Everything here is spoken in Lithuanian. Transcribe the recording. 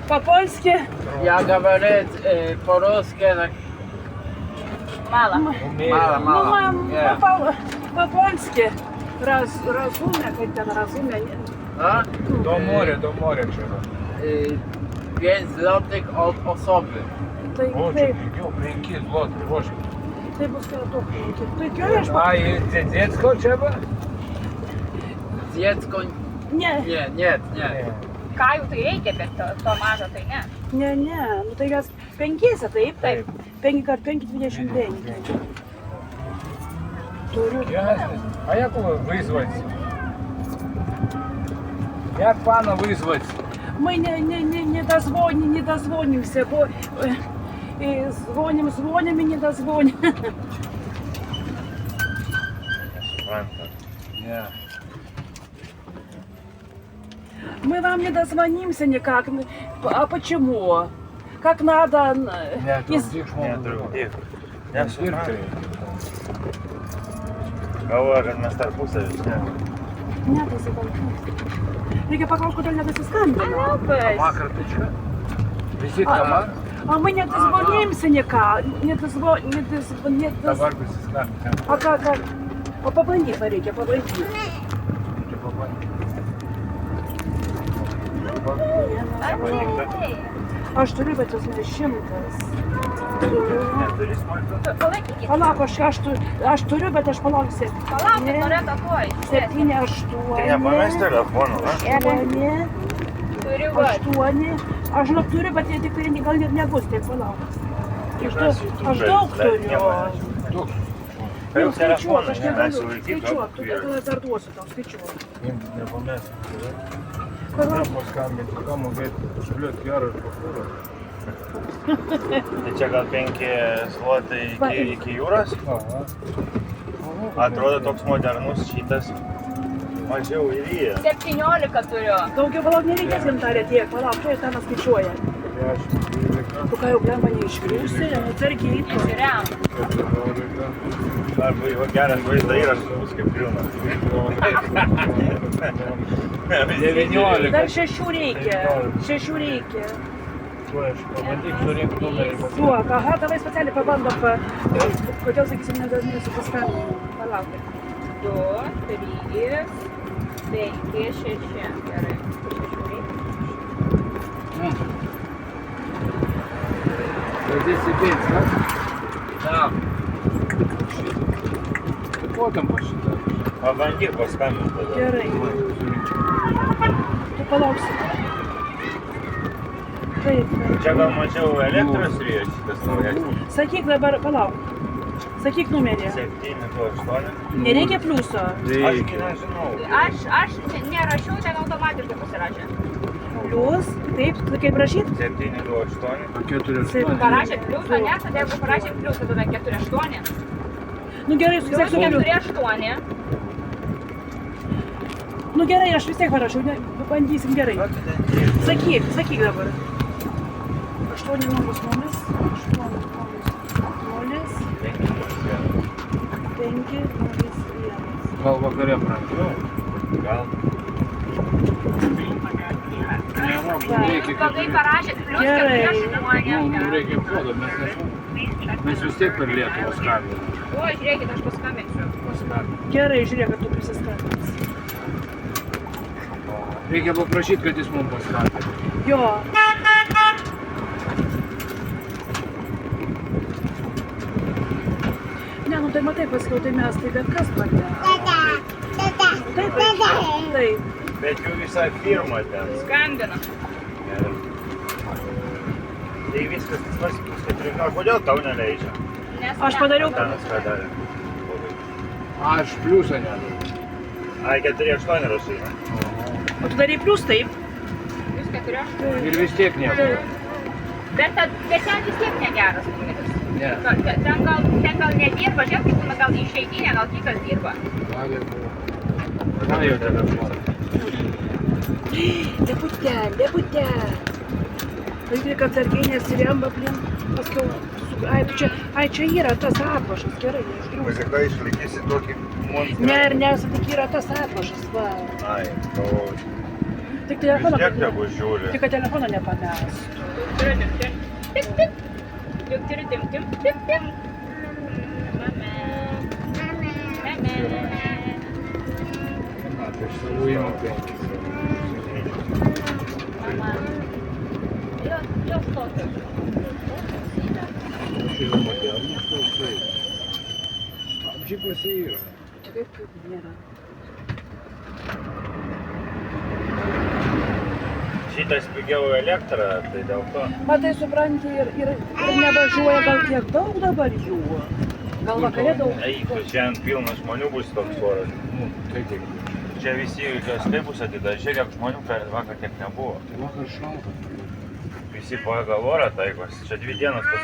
По-польски? Я говорю по-русски. Мало. Мало. По-польски. Разумя, хотя разумя. А? До моря trzeba. 5 złotych od osoby. O, čia pigiau, 5 zlotai, Bože. Tai bus tokio. Tai kioja A, i dziecko trzeba? Dziecko Nie. nie. Kajų tai reikia, bet to mažo tai ne. Ne. Nu tai mes 5, taip? Taip. 5 x 5 25. Turiu. Ясно. А як визвати? Як пана визвати? Мы не дозвонимся, бо звоним и не дозвоним. Ні. Мы вам не дозвонимся никак. А почему? Как надо? Не, других Нет, других. Я Я все знаю. Говорят, на Старпусович, нет. Нет, если Reikia paklausti, kodėl nebesiskambina. Ама карточка? Визитка ама? А мы не дозвонимся никак. Не дозвонимся. Давай присоскамить. А как? А позвони, Мария, позвони. А что рыба, ты знаешь, с чем-то? Нет, турист может. Palaikykit. Palauk, aš turiu, bet aš palauksiu. Palaukit, Loreta, tuoj. 7, 8. Ты не памятаешь телефону, да? 8, Turiu va. 8. Aš žinok turiu, bet jie tikrai gal ir nebus, tai palauk. Aš Блядь, daug не turiu. понимаешь. Nu, Jau skaičiuok, telefoną aš negaliu. nesulaikyk, Skaičiuok, tu tada dar duosiu tau, skaičiuok. Не помню. Palauk. Paskambinti, ką mokėti, užbliuot gerą ir pakūrą. Tai čia gal 5 zlotai Va, iki jūros? Aha. Atrodo toks modernus šitas. Mažiau įryja. 17 turiu. Daugiau palauk nereikės gintarė tiek, palauk, čia ten skaičiuoja. 10, 12, Tu ką jau blemba neiškriusi, atsargiai. Nesirem. 14, Arba jau geras vaizdo įrašas bus kaip griūna. 19. Dar 6 reikia. 6 reikia. Tuoj aš pabandyk surinkti numerį. Duok, aha, tavai specialiai pabandom, kodėl, sakysim, nesusiskambinti. Palauk. 2, 3, 5, 6. Gerai. 6 reikia. Здесь и 5, да? Да. Ko tam pašitą? Pabandyk paskambinti tada. Gerai. Tu palauksi. Taip. Čia gal mažiau elektros ryja šitas naujas. Sakyk dabar, palauk. Sakyk numerį. 728. Nereikia pliuso. Ašgi nežinau. Aš nerašiau, ten automatiškai pasirašė. Plius, taip, kaip rašyt? 728. 4. Parašė pliusą, ne? Tada jeigu parašė pliusą, tada 4,8. Nu gerai, vis tiek sugaliu. 4,8. Nu gerai, aš vis tiek parašiau, bandysim gerai. Sakyk dabar. 8 nulis 0, 8 nulis 0, 5 nulis 1. Gal vakare pradėjau? Gal. Pagai parašė pliusą, Gerai. 4,8. Reikia kodo, mes vis tiek per Lietuvą skambinam. O, žiūrėkit, aš paskambinsiu. Gerai, žiūrėk, kad tu prisiskambins. Reikia paprašyti, kad jis mums paskambintų. Jo. Ne, nu tai matai, paskiau tai mes, tai bet kas pradėjo. Taip. Bet jų visa firma ten. Skambina. Tai viskas tas pats, kad kodėl tau neleidžia? Nes Aš padariau. Tanas ką darė? Aš pliusą nedu. Ai, 4,8 rašai, ne? O tu darai plius taip? Jūs 4,8. Ir vis tiek nieko. Bet ten vis tiek negeras numeris. Ne. Ten gal nedirba, žiūrėk, kaip būna gal išeiginė, gal kitas dirba. Gali buvo. Na jau telefoną. Debutė. Reikia, kad atsargiai nesiremba aplink. Paskiau. Ai, čia yra tas atvašas, gerai, neišgriūs. Muzika išlaikysi tokį monstrą. Ne, ir nesakyk, yra tas atvašas, va. Ai, galvoju. Tik Vis telefoną, tiek tegu žiūri. tik kad telefoną nepamest. Turiu tim, tim, tim. Juk turiu tim, tim, tim, tim. Mama. Mama. Tai aš savo įmokė. Mama. Jos tokios. Aš yra modernus toksai. Stabdžiai pasiyra. Kaip nėra. Šitas pigiau elektrą, tai dėl to. Matai, supranti, ir nevažiuoja gal tiek daug dabar jų. Gal vakarė daug. Eik, šiandien pilnas žmonių bus toks oras. Nu, tai kaip. Čia visi kaip bus atida, žiūrėk, žmonių per vakar tiek nebuvo. Tai vakar šalta. Visi pagal orą taikos. Čia 2 dienas pas